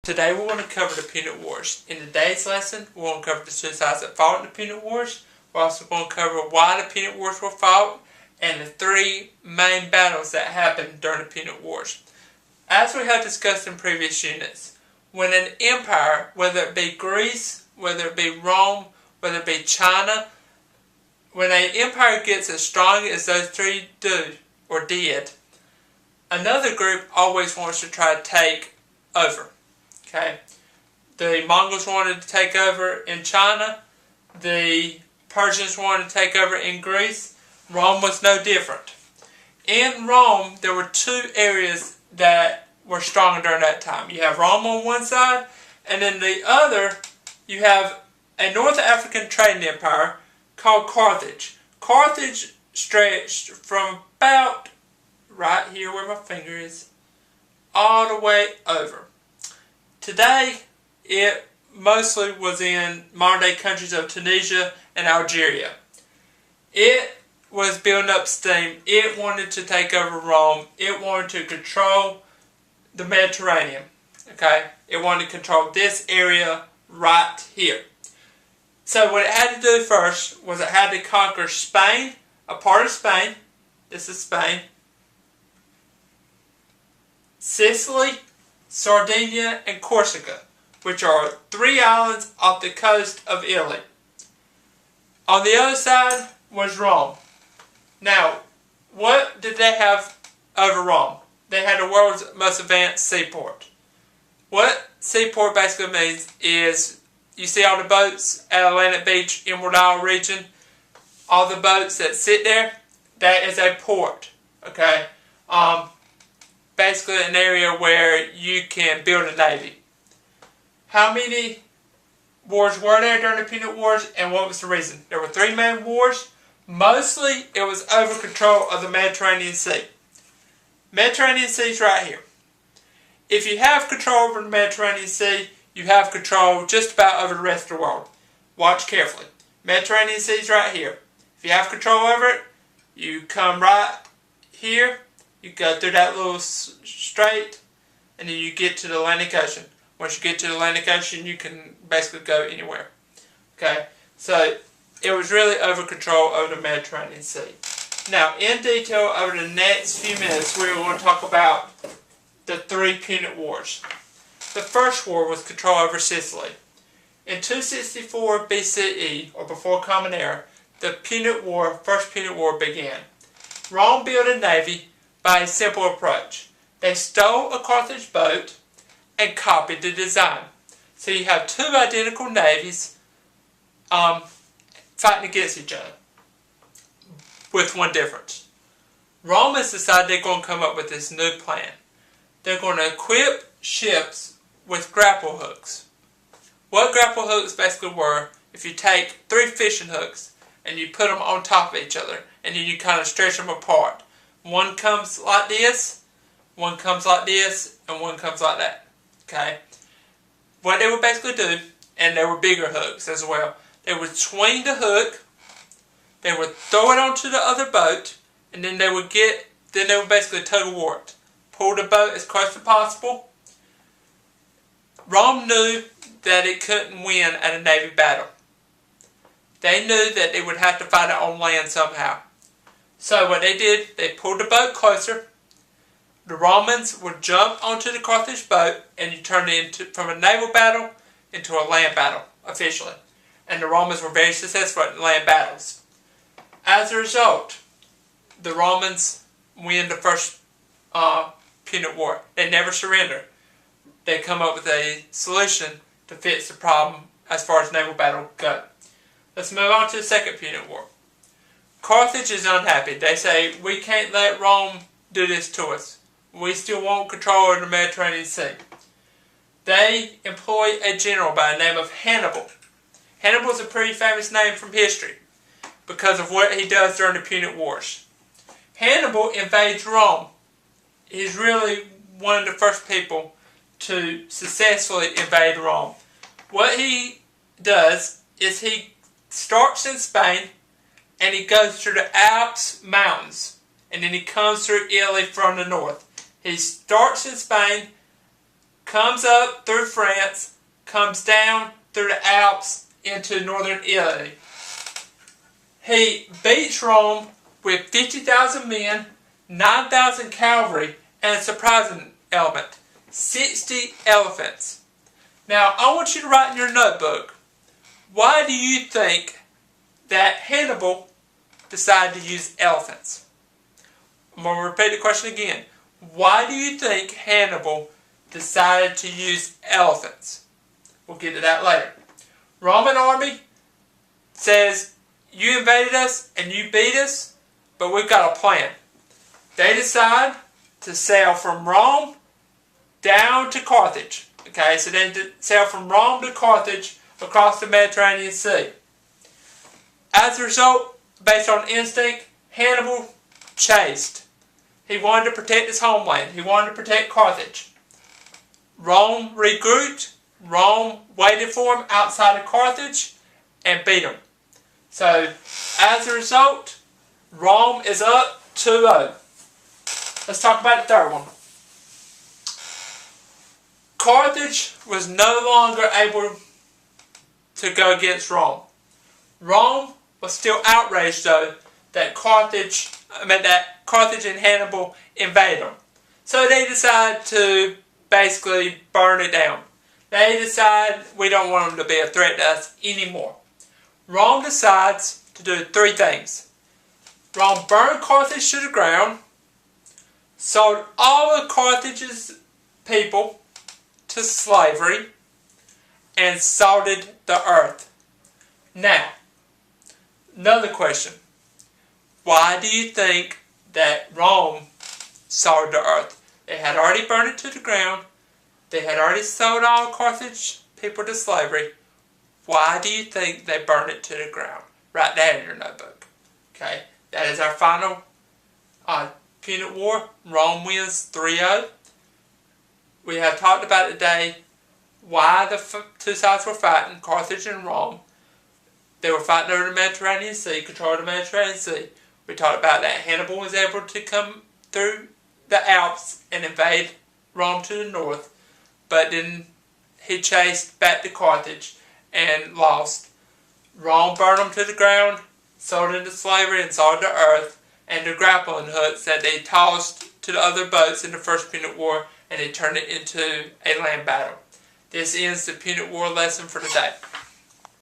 Today we're going to cover the Punic Wars. In today's lesson, we're going to cover the two sides that fought in the Punic Wars. We're also going to cover why the Punic Wars were fought and the three main battles that happened during the Punic Wars. As we have discussed in previous units, when an empire, whether it be Greece, whether it be Rome, whether it be China, when an empire gets as strong as those three do or did, another group always wants to try to take over. Okay, the Mongols wanted to take over in China. The Persians wanted to take over in Greece. Rome was no different. In Rome, there were two areas that were strong during that time. You have Rome on one side, and then the other, you have a North African trading empire called Carthage. Carthage stretched from about right here where my finger is, all the way over. Today, it mostly was in modern-day countries of Tunisia and Algeria. It was building up steam. It wanted to take over Rome. It wanted to control the Mediterranean. Okay? It wanted to control this area right here. So what it had to do first was it had to conquer Spain, a part of Spain. This is Spain. Sicily, Sardinia, and Corsica, which are three islands off the coast of Italy. On the other side was Rome. Now, what did they have over Rome? They had the world's most advanced seaport. What seaport basically means is, you see all the boats at Atlantic Beach, Emerald Isle region, all the boats that sit there, that is a port. Okay? Basically an area where you can build a navy. How many wars were there during the Punic Wars, and what was the reason? There were three main wars. Mostly it was over control of the Mediterranean Sea. Mediterranean Sea is right here. If you have control over the Mediterranean Sea, you have control just about over the rest of the world. Watch carefully. Mediterranean Sea is right here. If you have control over it, you come right here. You go through that little strait, and then you get to the Atlantic Ocean. Once you get to the Atlantic Ocean, you can basically go anywhere. Okay, so it was really over control over the Mediterranean Sea. Now, in detail, over the next few minutes, we're going to talk about the three Punic Wars. The first war was control over Sicily. In 264 BCE, or before Common Era, the First Punic War began. Rome built a navy by a simple approach. They stole a Carthage boat and copied the design. So you have two identical navies fighting against each other, with one difference. Romans decided they're going to come up with this new plan. They're going to equip ships with grapple hooks. What grapple hooks basically were, if you take three fishing hooks and you put them on top of each other and then you kind of stretch them apart. One comes like this, one comes like this, and one comes like that. Okay? What they would basically do, and there were bigger hooks as well, they would swing the hook, they would throw it onto the other boat, and then they would basically tug of war it. Pull the boat as close as possible. Rome knew that it couldn't win at a navy battle. They knew that they would have to fight it on land somehow. So what they did, they pulled the boat closer. The Romans would jump onto the Carthage boat, and you turned it from a naval battle into a land battle, officially. And the Romans were very successful at land battles. As a result, the Romans win the first Punic War. They never surrender. They come up with a solution to fix the problem as far as naval battle go. Let's move on to the second Punic War. Carthage is unhappy. They say, we can't let Rome do this to us. We still want control of the Mediterranean Sea. They employ a general by the name of Hannibal. Hannibal is a pretty famous name from history because of what he does during the Punic Wars. Hannibal invades Rome. He's really one of the first people to successfully invade Rome. What he does is he starts in Spain, and he goes through the Alps mountains, and then he comes through Italy from the north. He starts in Spain, comes up through France, comes down through the Alps into northern Italy. He beats Rome with 50,000 men, 9,000 cavalry, and a surprising element, 60 elephants. Now, I want you to write in your notebook, why do you think that Hannibal decided to use elephants? I'm going to repeat the question again. Why do you think Hannibal decided to use elephants? We'll get to that later. Roman army says, you invaded us and you beat us, but we've got a plan. They decide to sail from Rome down to Carthage. Okay, so they sail from Rome to Carthage across the Mediterranean Sea. As a result, based on instinct, Hannibal chased. He wanted to protect his homeland. He wanted to protect Carthage. Rome regrouped. Rome waited for him outside of Carthage and beat him. So, as a result, Rome is up 2-0. Let's talk about the third one. Carthage was no longer able to go against Rome. Rome was still outraged, though, that Carthage and Hannibal invaded them. So they decide to basically burn it down. They decide we don't want them to be a threat to us anymore. Rome decides to do three things. Rome burned Carthage to the ground, sold all of Carthage's people to slavery, and salted the earth. Now, another question. Why do you think that Rome salted the earth? They had already burned it to the ground. They had already sold all Carthage people to slavery. Why do you think they burned it to the ground? Write that in your notebook. Okay, that is our final Punic War. Rome wins 3-0. We have talked about today why the two sides were fighting, Carthage and Rome. They were fighting over the Mediterranean Sea, control of the Mediterranean Sea. We talked about that Hannibal was able to come through the Alps and invade Rome to the north, but then he chased back to Carthage and lost. Rome burned them to the ground, sold into slavery and sold to earth, and the grappling hooks that they tossed to the other boats in the First Punic War, and they turned it into a land battle. This ends the Punic War lesson for today.